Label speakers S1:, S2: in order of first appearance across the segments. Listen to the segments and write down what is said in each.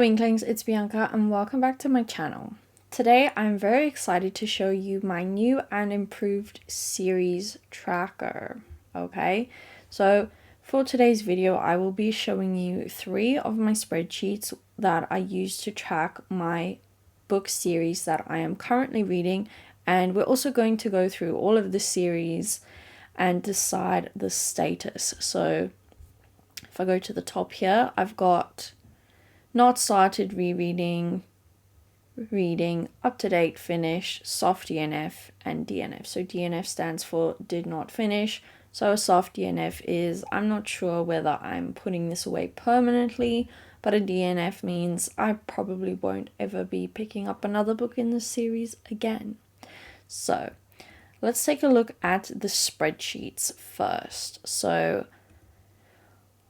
S1: Hello Inklings, it's Bianca and welcome back to my channel. Today I'm very excited to show you my new and improved series tracker. Okay, so for today's video I will be showing you 3 of my spreadsheets that I use to track my book series that I am currently reading, and we're also going to go through all of the series and decide the status. So if I go to the top here, I've got not started, rereading, reading, up to date, finish, soft DNF, and DNF. So DNF stands for did not finish. So a soft DNF is I'm not sure whether I'm putting this away permanently, but a DNF means I probably won't ever be picking up another book in this series again. So let's take a look at the spreadsheets first. So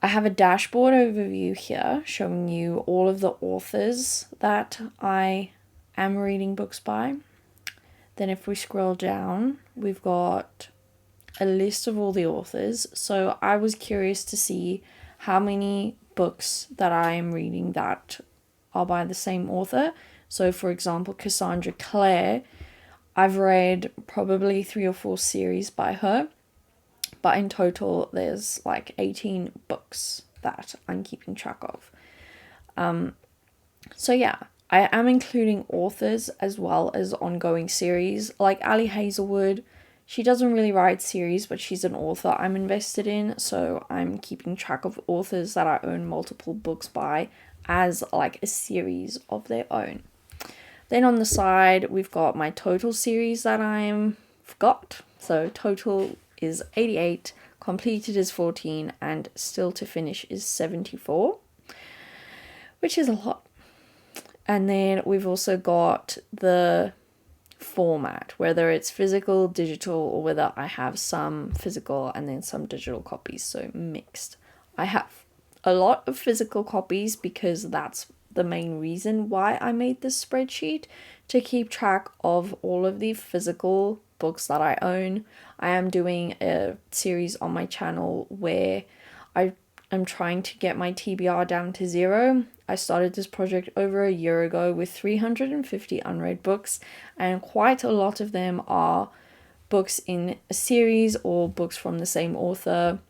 S1: I have a dashboard overview here showing you all of the authors that I am reading books by. Then if we scroll down, we've got a list of all the authors. So I was curious to see how many books that I am reading that are by the same author. So for example, Cassandra Clare, I've read probably 3 or 4 series by her. But in total, there's like 18 books that I'm keeping track of. So yeah, I am including authors as well as ongoing series. Like Ali Hazelwood, she doesn't really write series, but she's an author I'm invested in. So I'm keeping track of authors that I own multiple books by as like a series of their own. Then on the side, we've got my total series that I've got. So total is 88, completed is 14, and still to finish is 74, which is a lot. And then we've also got the format, whether it's physical, digital, or whether I have some physical and then some digital copies, so mixed. I have a lot of physical copies because that's the main reason why I made this spreadsheet, to keep track of all of the physical books that I own. I am doing a series on my channel where I am trying to get my TBR down to 0. I started this project over a year ago with 350 unread books, and quite a lot of them are books in a series or books from the same author.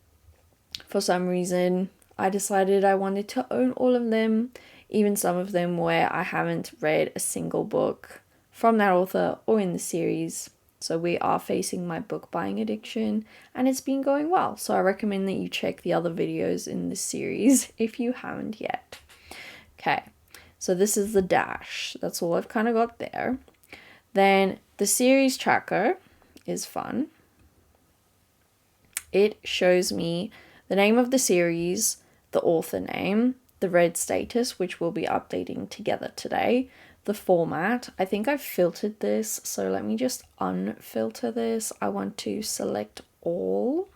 S1: For some reason, I decided I wanted to own all of them, even some of them where I haven't read a single book from that author or in the series. So we are facing my book buying addiction, and it's been going well. So I recommend that you check the other videos in this series if you haven't yet. Okay, so this is the dash. That's all I've kind of got there. Then the series tracker is fun. It shows me the name of the series, the author name, the read status, which we'll be updating together today, the format. I think I've filtered this, so let me just unfilter this. I want to select all.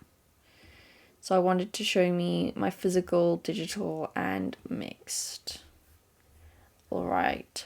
S1: So I wanted to show me my physical, digital, and mixed. All right.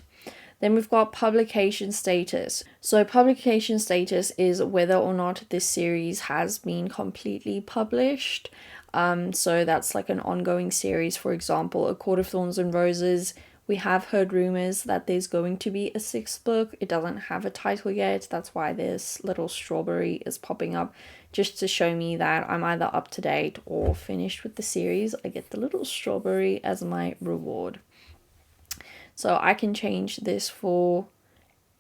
S1: Then we've got publication status. So publication status is whether or not this series has been completely published. So that's like an ongoing series. For example, A Court of Thorns and Roses. We have heard rumors that there's going to be a 6th book. It doesn't have a title yet. That's why this little strawberry is popping up, just to show me that I'm either up to date or finished with the series. I get the little strawberry as my reward. So I can change this for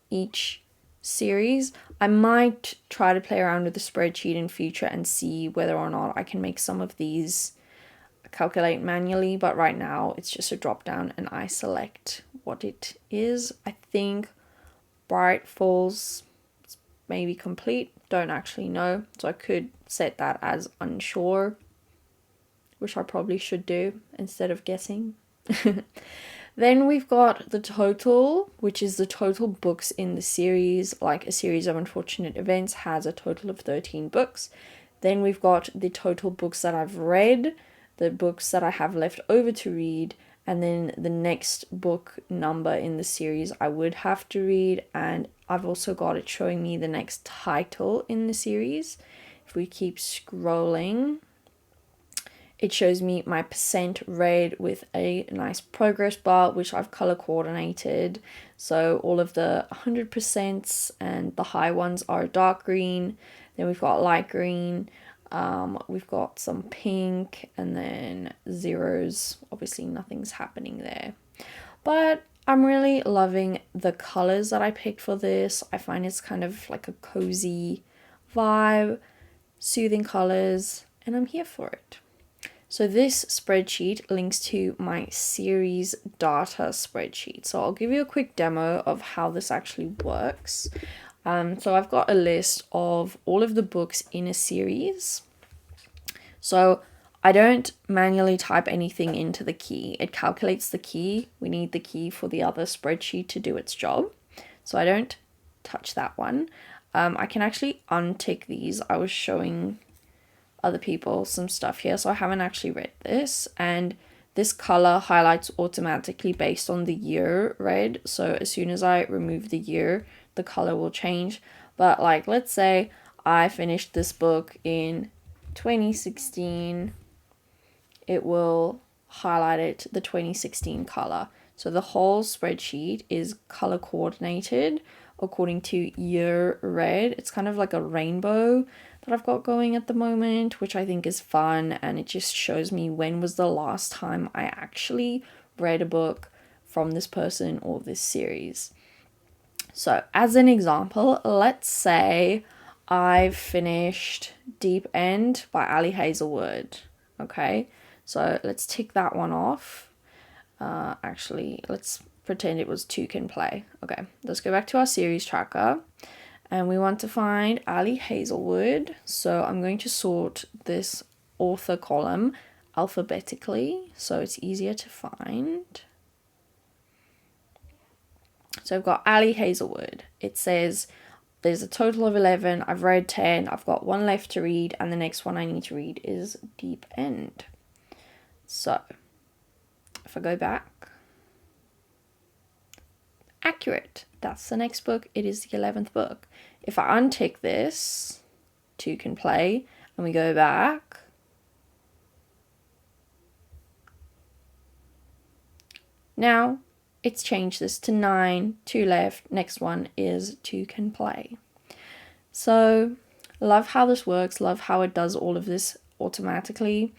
S1: each series. I might try to play around with the spreadsheet in future and see whether or not I can make some of these calculate manually, but right now it's just a drop down and I select what it is. I think Bright Falls is maybe complete, don't actually know, so I could set that as unsure, which I probably should do instead of guessing. Then we've got the total, which is the total books in the series. Like A Series of Unfortunate Events has a total of 13 books. Then we've got the total books that I've read, the books that I have left over to read, and then the next book number in the series I would have to read. And I've also got it showing me the next title in the series. If we keep scrolling, it shows me my percent read with a nice progress bar, which I've color coordinated. So all of the 100% and the high ones are dark green. Then we've got light green. We've got some pink, and then zeros. Obviously nothing's happening there. But I'm really loving the colors that I picked for this. I find it's kind of like a cozy vibe, soothing colors, and I'm here for it. So this spreadsheet links to my series data spreadsheet. So I'll give you a quick demo of how this actually works. So I've got a list of all of the books in a series. So I don't manually type anything into the key. It calculates the key. We need the key for the other spreadsheet to do its job. So I don't touch that one. I can actually untick these. I was showing other people some stuff here, so I haven't actually read this, and this color highlights automatically based on the year read. So as soon as I remove the year, the color will change. But like, let's say I finished this book in 2016, it will highlight it the 2016 color. So the whole spreadsheet is color coordinated according to year read. It's kind of like a rainbow that I've got going at the moment, which I think is fun, and it just shows me when was the last time I actually read a book from this person or this series. So as an example, let's say I've finished Deep End by Ali Hazelwood. Okay, so let's tick that one off. Actually, let's pretend it was Two Can Play. Okay, let's go back to our series tracker. And we want to find Ali Hazelwood. So I'm going to sort this author column alphabetically so it's easier to find. So I've got Ali Hazelwood. It says there's a total of 11. I've read 10. I've got one left to read, and the next one I need to read is Deep End. So if I go back, accurate. That's the next book. It is the 11th book. If I untick this, Two Can Play, and we go back, now it's changed this to 9, 2 left. Next one is Two Can Play. So love how this works. Love how it does all of this automatically.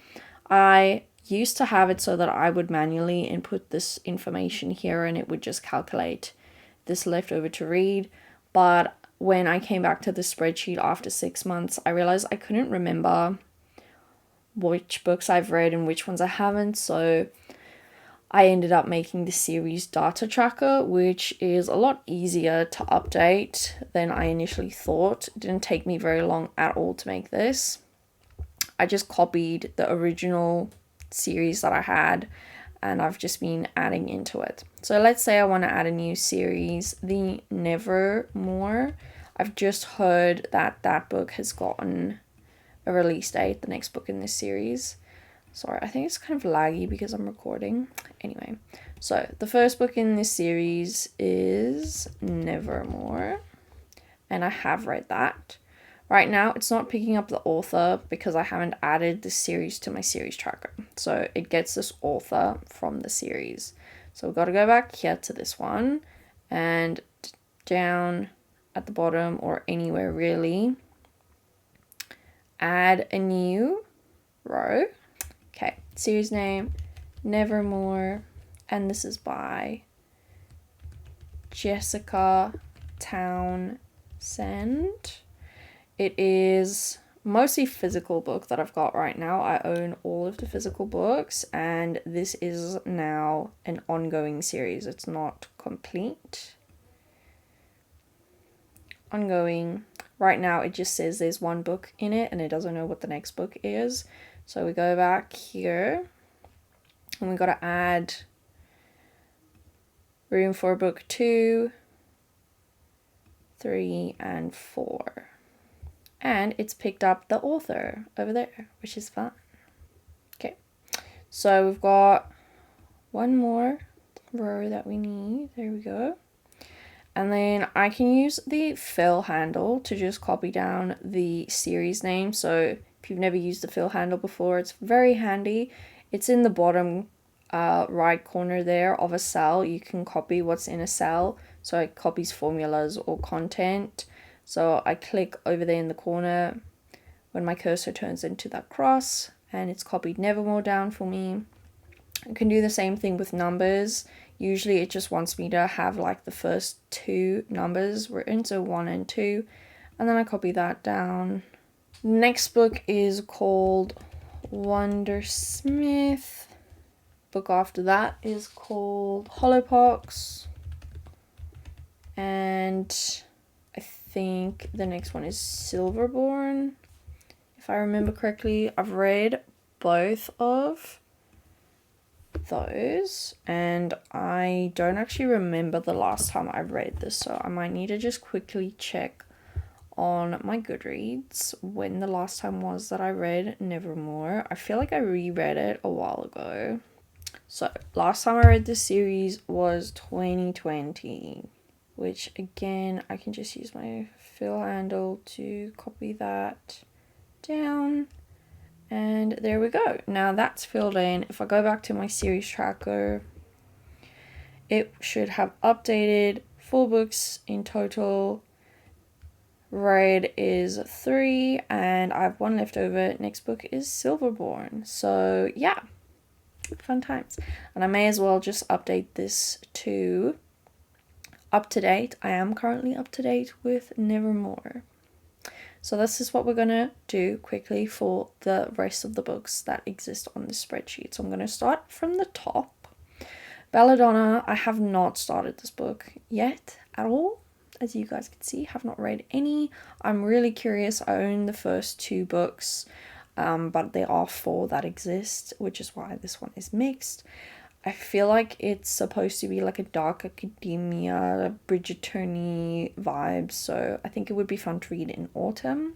S1: I used to have it so that I would manually input this information here and it would just calculate this left over to read. But when I came back to the spreadsheet after 6 months, I realized I couldn't remember which books I've read and which ones I haven't. So I ended up making the series data tracker, which is a lot easier to update than I initially thought. It didn't take me very long at all to make this. I just copied the original series that I had, and I've just been adding into it. So let's say I want to add a new series, the Nevermore. I've just heard that that book has gotten a release date, the next book in this series. Sorry, I think it's kind of laggy because I'm recording. Anyway, so the first book in this series is Nevermore, and I have read that. Right now, it's not picking up the author because I haven't added this series to my series tracker. So it gets this author from the series. So we've got to go back here to this one and down at the bottom or anywhere really, add a new row. Okay, series name, Nevermore, and this is by Jessica Townsend. It is mostly physical book that I've got right now. I own all of the physical books, and this is now an ongoing series. It's not complete. Ongoing. Right now it just says there's one book in it and it doesn't know what the next book is. So we go back here and we got to add room for book 2, 3, and 4. And it's picked up the author over there, which is fun. Okay, so we've got one more row that we need. There we go. And then I can use the fill handle to just copy down the series name. So If you've never used the fill handle before, it's very handy. It's in the bottom right corner there of a cell. You can copy what's in a cell, so it copies formulas or content. So I click over there in the corner when my cursor turns into that cross, and it's copied Nevermore down for me. I can do the same thing with numbers. Usually it just wants me to have like the first two numbers written, so 1 and 2, and then I copy that down. Next book is called Wondersmith. Book after that is called Hollowpox, and I think the next one is Silverborn, if I remember correctly. I've read both of those, and I don't actually remember the last time I read this, so I might need to just quickly check on my Goodreads when the last time was that I read Nevermore. I feel like I reread it a while ago. So last time I read this series was 2020, which again, I can just use my fill handle to copy that down. And there we go. Now that's filled in. If I go back to my series tracker, it should have updated 4 books in total. Read is 3, and I have 1 left over. Next book is Silverborn. So yeah, fun times. And I may as well just update this to up to date. I am currently up to date with Nevermore. So this is what we're going to do quickly for the rest of the books that exist on this spreadsheet. So I'm going to start from the top. Belladonna, I have not started this book yet at all. As you guys can see, have not read any. I'm really curious. I own the first 2 books, but there are 4 that exist, which is why this one is mixed. I feel like it's supposed to be like a dark academia, Bridgerton-y vibes, so I think it would be fun to read in autumn.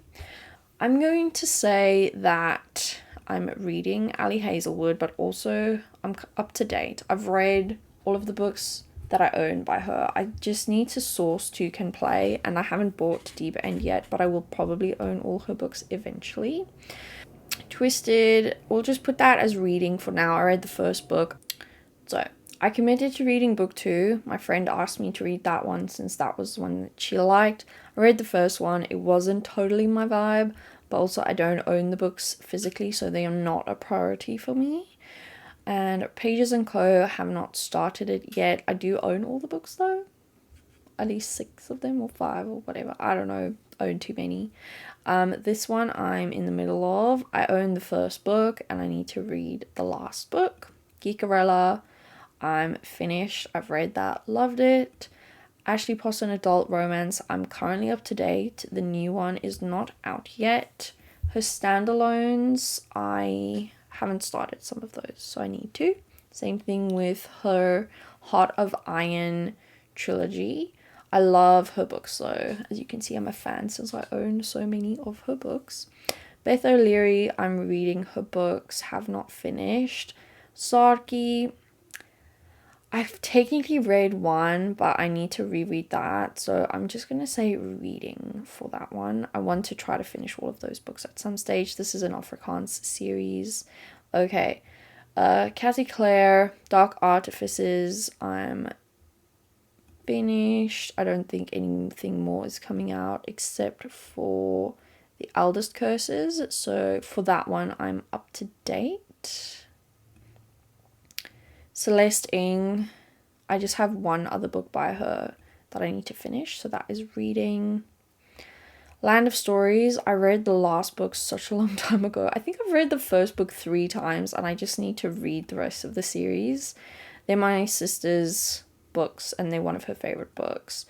S1: I'm going to say that I'm reading Ali Hazelwood, but also I'm up to date. I've read all of the books that I own by her. I just need to source to Can Play, and I haven't bought Deep End yet, but I will probably own all her books eventually. Twisted, we'll just put that as reading for now. I read the first book. So I committed to reading book 2. My friend asked me to read that one since that was the one that she liked. I read the first one. It wasn't totally my vibe, but also I don't own the books physically, so they are not a priority for me. And Pages & Co. have not started it yet. I do own all the books though. At least 6 of them or 5 or whatever. I don't know. Own too many. This one I'm in the middle of. I own the first book and I need to read the last book. Geekarella, I'm finished. I've read that. Loved it. Ashley Poston Adult Romance, I'm currently up to date. The new one is not out yet. Her standalones, I haven't started some of those, so I need to. Same thing with her Heart of Iron trilogy. I love her books though. As you can see, I'm a fan since I own so many of her books. Beth O'Leary, I'm reading her books, have not finished. Sarki, I've technically read 1, but I need to reread that, so I'm just going to say reading for that one. I want to try to finish all of those books at some stage. This is an Afrikaans series. Okay, Cathy Clare, Dark Artifices, I'm finished. I don't think anything more is coming out except for The Eldest Curses, so for that one I'm up to date. Celeste Ng, I just have 1 other book by her that I need to finish, so that is reading. Land of Stories, I read the last book such a long time ago. I think I've read the first book 3 times and I just need to read the rest of the series. They're my sister's books and they're one of her favorite books.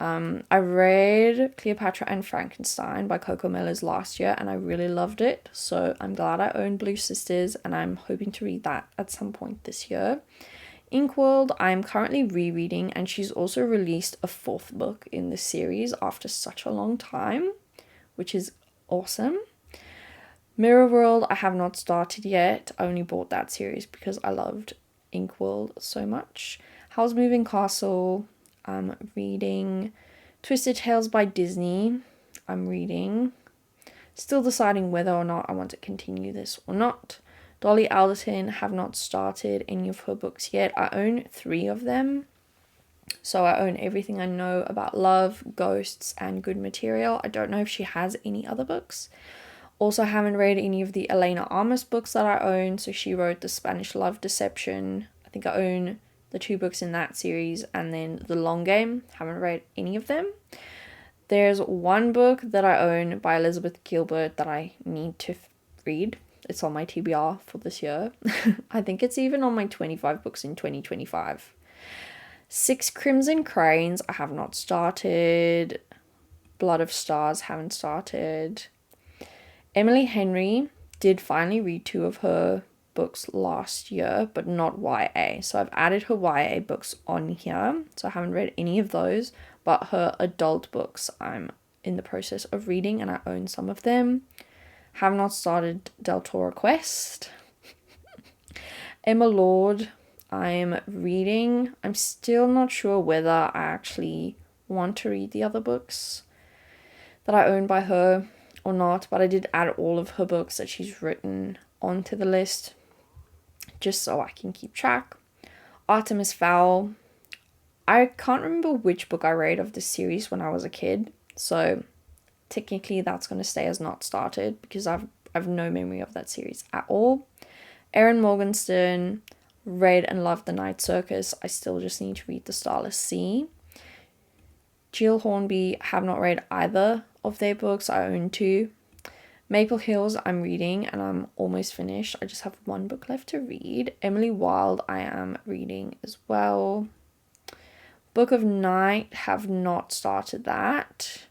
S1: I read Cleopatra and Frankenstein by Coco Mellors last year and I really loved it, so I'm glad I own Blue Sisters and I'm hoping to read that at some point this year. Inkworld, I'm currently rereading, and she's also released a 4th book in this series after such a long time, which is awesome. Mirror World, I have not started yet. I only bought that series because I loved Inkworld so much. Howl's Moving Castle, I'm reading. Twisted Tales by Disney, I'm reading. Still deciding whether or not I want to continue this or not. Dolly Alderton, have not started any of her books yet. I own 3 of them. So I own Everything I Know About Love, Ghosts, and Good Material. I don't know if she has any other books. Also, haven't read any of the Elena Armas books that I own. So she wrote The Spanish Love Deception. I think I own the 2 books in that series, and then The Long Game. Haven't read any of them. There's one book that I own by Elizabeth Gilbert that I need to read. It's on my TBR for this year. I think it's even on my 25 books in 2025. 6 Crimson Cranes, I have not started. Blood of Stars, haven't started. Emily Henry, did finally read 2 of her books last year, but not YA. So I've added her YA books on here. So I haven't read any of those, but her adult books I'm in the process of reading, and I own some of them. Have not started Del Toro Quest. Emma Lord, I'm reading. I'm still not sure whether I actually want to read the other books that I own by her or not, but I did add all of her books that she's written onto the list just so I can keep track. Artemis Fowl, I can't remember which book I read of this series when I was a kid, so technically that's going to stay as not started because I've no memory of that series at all. Erin Morgenstern, read and loved The Night Circus. I still just need to read The Starless Sea. Jill Hornby, have not read either of their books. I own 2. Maple Hills, I'm reading and I'm almost finished. I just have 1 book left to read. Emily Wilde, I am reading as well. Book of Night, have not started that.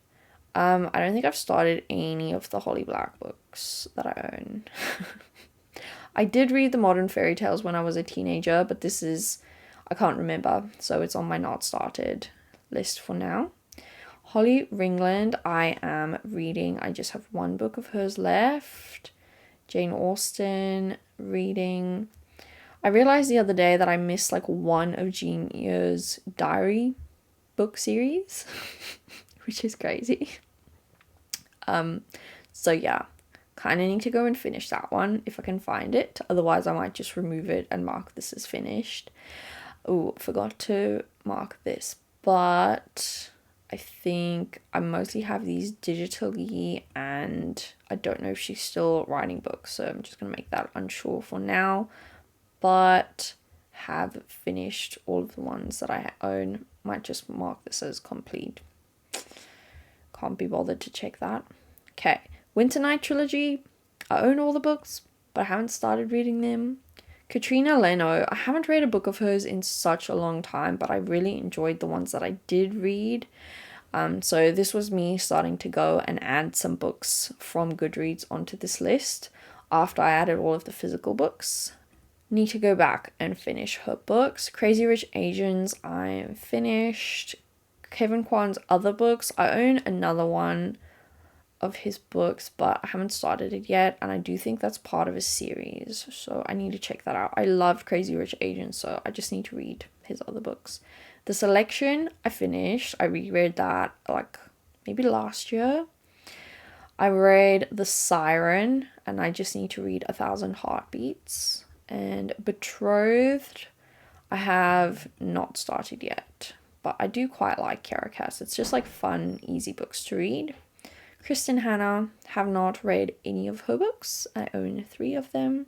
S1: I don't think I've started any of the Holly Black books that I own. I did read the Modern Fairy Tales when I was a teenager, but this is, I can't remember, so it's on my not started list for now. Holly Ringland, I am reading. I just have 1 book of hers left. Jane Austen, reading. I realized the other day that I missed like 1 of Jean Eyre's diary book series, which is crazy. So yeah, kind of need to go and finish that one if I can find it. Otherwise, I might just remove it and mark this as finished. Oh, forgot to mark this, but I think I mostly have these digitally, and I don't know if she's still writing books, so I'm just going to make that unsure for now, but have finished all of the ones that I own. Might just mark this as complete. Can't be bothered to check that. Okay, Winter Night Trilogy. I own all the books, but I haven't started reading them. Katrina Leno, I haven't read a book of hers in such a long time, but I really enjoyed the ones that I did read. So this was me starting to go and add some books from Goodreads onto this list after I added all of the physical books. Need to go back and finish her books. Crazy Rich Asians, I'm finished. Kevin Kwan's other books, I own another one of his books, but I haven't started it yet, and I do think that's part of a series, so I need to check that out. I loved Crazy Rich Asians, so I just need to read his other books. The Selection, I finished. I reread that like maybe last year. I read The Siren, and I just need to read 1,000 Heartbeats. And Betrothed, I have not started yet, but I do quite like Caracas. It's just like fun, easy books to read. Kristen Hanna, have not read any of her books. I own 3 of them.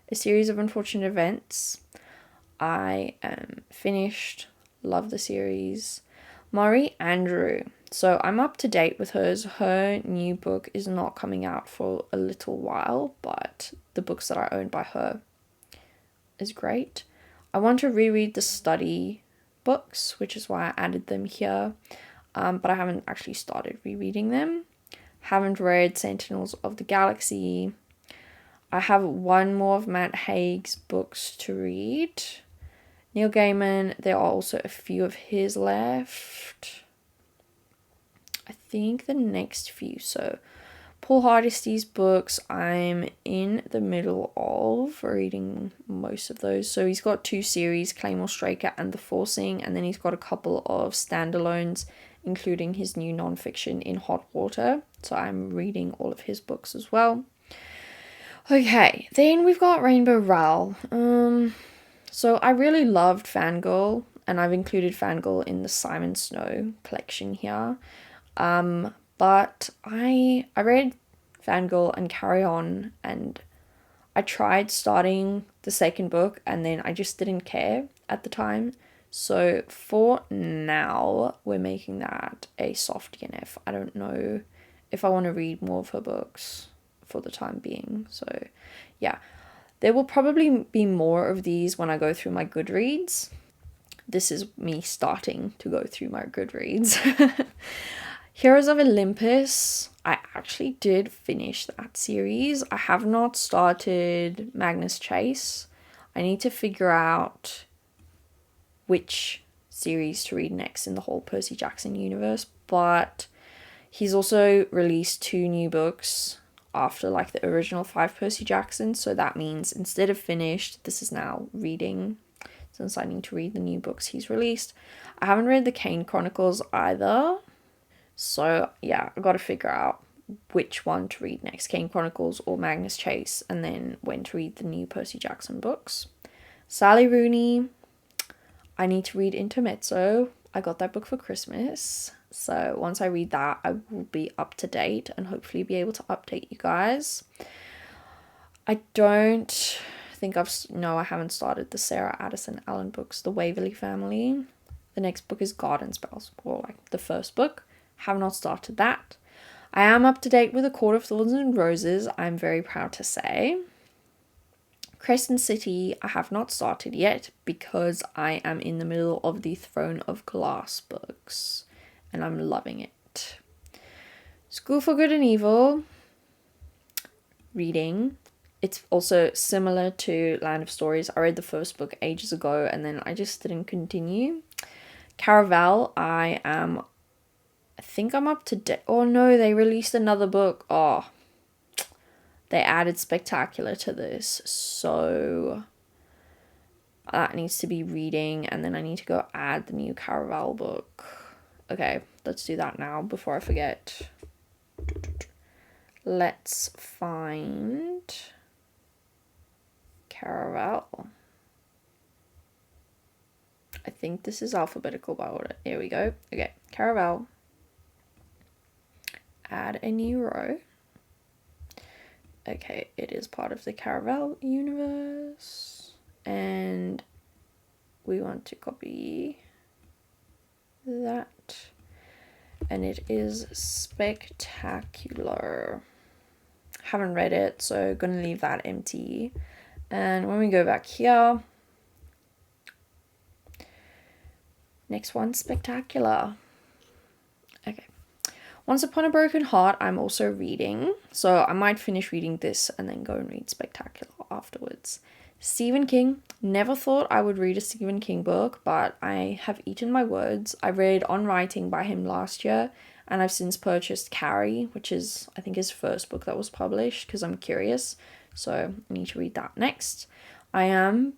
S1: A Series of Unfortunate Events, I am finished. Love the series. Marie Andrew, so I'm up to date with hers. Her new book is not coming out for a little while, but the books that I own by her is great. I want to reread the study books, which is why I added them here, but I haven't actually started rereading them. Haven't read Sentinels of the Galaxy. I have 1 more of Matt Haig's books to read. Neil Gaiman, there are also a few of his left. I think the next few. So Paul Hardisty's books, I'm in the middle of reading most of those. So he's got 2 series, Claymore Straker and The Forcing, and then he's got a couple of standalones, including his new nonfiction In Hot Water. So I'm reading all of his books as well. Okay, then we've got Rainbow Rowell. So I really loved Fangirl, and I've included Fangirl in the Simon Snow collection here. But I read Fangirl and Carry On, and I tried starting the second book, and then I just didn't care at the time. So for now, we're making that a soft DNF. I don't know if I want to read more of her books for the time being. So yeah, there will probably be more of these when I go through my Goodreads. This is me starting to go through my Goodreads. Heroes of Olympus, I actually did finish that series. I have not started Magnus Chase. I need to figure out which series to read next in the whole Percy Jackson universe, but he's also released 2 new books after like the original 5 Percy Jacksons, so that means instead of finished, this is now reading, since I need to read the new books he's released. I haven't read the Kane Chronicles either, so yeah, I've got to figure out which one to read next, Kane Chronicles or Magnus Chase, and then when to read the new Percy Jackson books. Sally Rooney, I need to read Intermezzo. I got that book for Christmas, so once I read that, I will be up to date and hopefully be able to update you guys. I don't think I haven't started the Sarah Addison Allen books, The Waverley Family. The next book is Garden Spells, or like the first book. Have not started that. I am up to date with A Court of Thorns and Roses, I'm very proud to say. Crescent City, I have not started yet because I am in the middle of the Throne of Glass books and I'm loving it. School for Good and Evil, reading. It's also similar to Land of Stories. I read the first book ages ago and then I just didn't continue. Caraval, I think I'm up to date. Oh no, they released another book. Oh, they added Spectacular to this, so that needs to be reading, and then I need to go add the new Caraval book. Okay, let's do that now before I forget. Let's find Caraval. I think this is alphabetical by order. Here we go. Okay, Caraval. Add a new row. Okay, it is part of the Caraval universe, and we want to copy that, and it is Spectacular. Haven't read it, so gonna leave that empty. And when we go back here, next one, Spectacular. Okay. Once Upon a Broken Heart, I'm also reading, so I might finish reading this and then go and read Spectacular afterwards. Stephen King, never thought I would read a Stephen King book, but I have eaten my words. I read On Writing by him last year, and I've since purchased Carrie, which is, I think, his first book that was published, because I'm curious, so I need to read that next. I am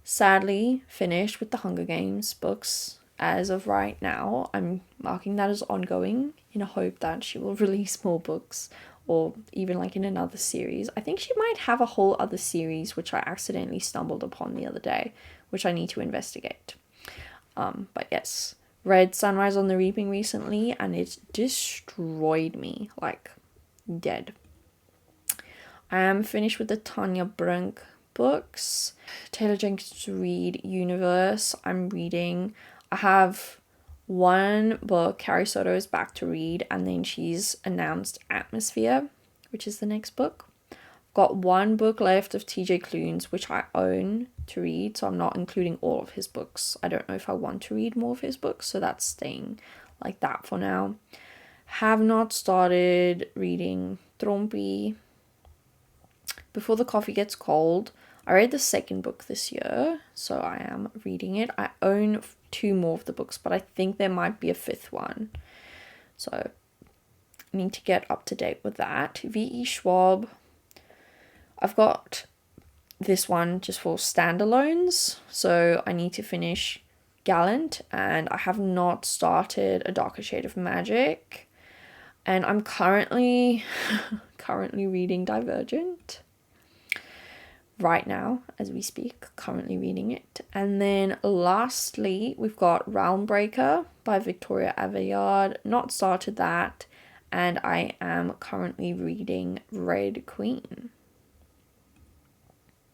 S1: sadly finished with the Hunger Games books. As of right now, I'm marking that as ongoing in a hope that she will release more books, or even like in another series. I think she might have a whole other series which I accidentally stumbled upon the other day, which I need to investigate. But yes, read Sunrise on the Reaping recently and it destroyed me, like dead. I am finished with the Tanya Brunk books. Taylor Jenkins Reid universe, I'm reading. I have one book, Carrie Soto is back to read, and then she's announced Atmosphere, which is the next book. I've got one book left of TJ Klune's, which I own to read, so I'm not including all of his books. I don't know if I want to read more of his books, so that's staying like that for now. Have not started reading Trompi. Before the Coffee Gets Cold, I read the second book this year, so I am reading it. I own 2 more of the books, but I think there might be a 5th one. So I need to get up to date with that. V.E. Schwab. I've got this one just for standalones, so I need to finish Gallant, and I have not started A Darker Shade of Magic, and I'm currently reading Divergent right now as we speak, currently reading it. And then lastly, we've got Realm Breaker by Victoria Aveyard, not started that, and I am currently reading Red Queen.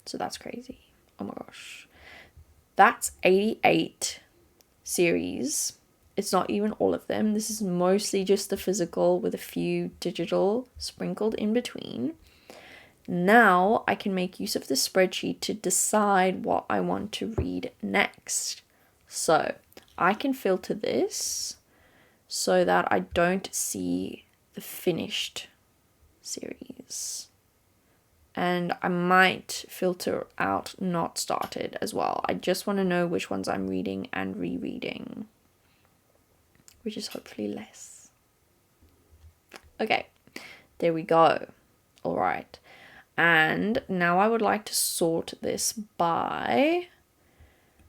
S1: So that's crazy. Oh my gosh. That's 88 series. It's not even all of them. This is mostly just the physical with a few digital sprinkled in between. Now I can make use of the spreadsheet to decide what I want to read next. So I can filter this so that I don't see the finished series. And I might filter out not started as well. I just want to know which ones I'm reading and rereading, which is hopefully less. Okay, there we go. All right. And now I would like to sort this by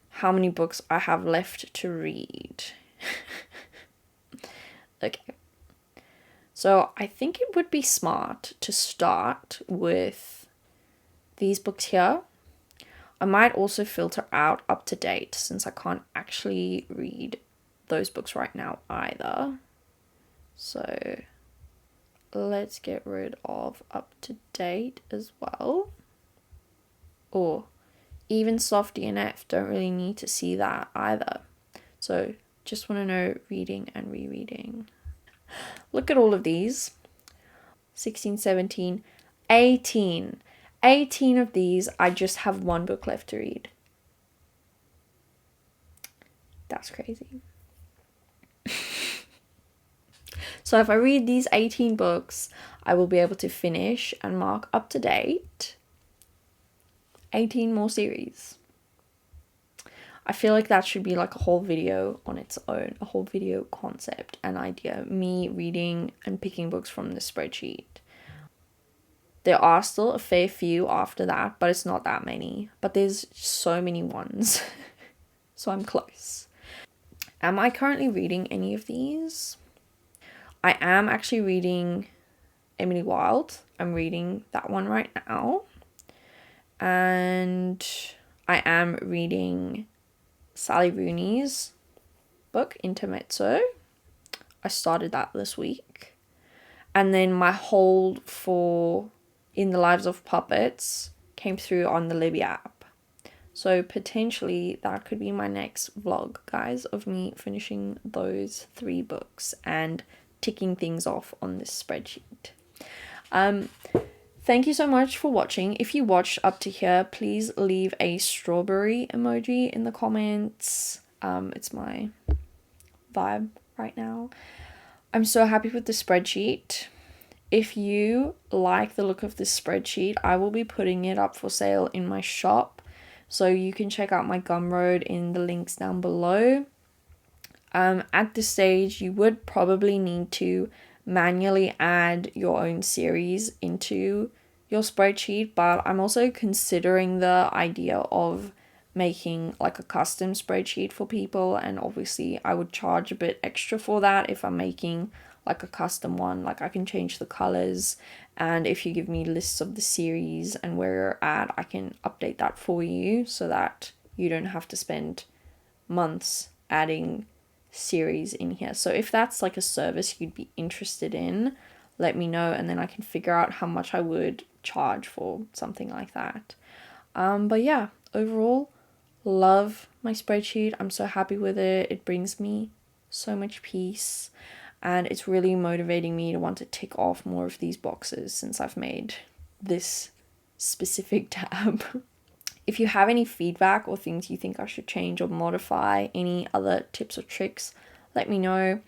S1: how many books I have left to read. Okay. So I think it would be smart to start with these books here. I might also filter out up to date since I can't actually read those books right now either. So let's get rid of up to date as well. Or even soft DNF, don't really need to see that either. So just want to know reading and rereading. Look at all of these. 16, 17, 18. 18 of these, I just have one book left to read. That's crazy. So if I read these 18 books, I will be able to finish and mark up to date 18 more series. I feel like that should be like a whole video on its own, a whole video concept and idea. Me reading and picking books from the spreadsheet. There are still a fair few after that, but it's not that many. But there's so many ones. So I'm close. Am I currently reading any of these? I am actually reading Emily Wilde. I'm reading that one right now. And I am reading Sally Rooney's book, Intermezzo. I started that this week. And then my hold for In the Lives of Puppets came through on the Libby app. So potentially that could be my next vlog, guys, of me finishing those 3 books and ticking things off on this spreadsheet. Thank you so much for watching. If you watched up to here, please leave a strawberry emoji in the comments. It's my vibe right now. I'm so happy with the spreadsheet. If you like the look of this spreadsheet, I will be putting it up for sale in my shop. So you can check out my Gumroad in the links down below. At this stage, you would probably need to manually add your own series into your spreadsheet, but I'm also considering the idea of making like a custom spreadsheet for people, and obviously I would charge a bit extra for that if I'm making like a custom one. Like I can change the colors, and if you give me lists of the series and where you're at, I can update that for you so that you don't have to spend months adding series in here. So if that's like a service you'd be interested in, let me know, and then I can figure out how much I would charge for something like that. But yeah, overall, love my spreadsheet. I'm so happy with it. It brings me so much peace, and it's really motivating me to want to tick off more of these boxes since I've made this specific tab. If you have any feedback or things you think I should change or modify, any other tips or tricks, let me know.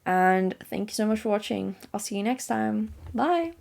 S1: And thank you so much for watching. I'll see you next time. Bye.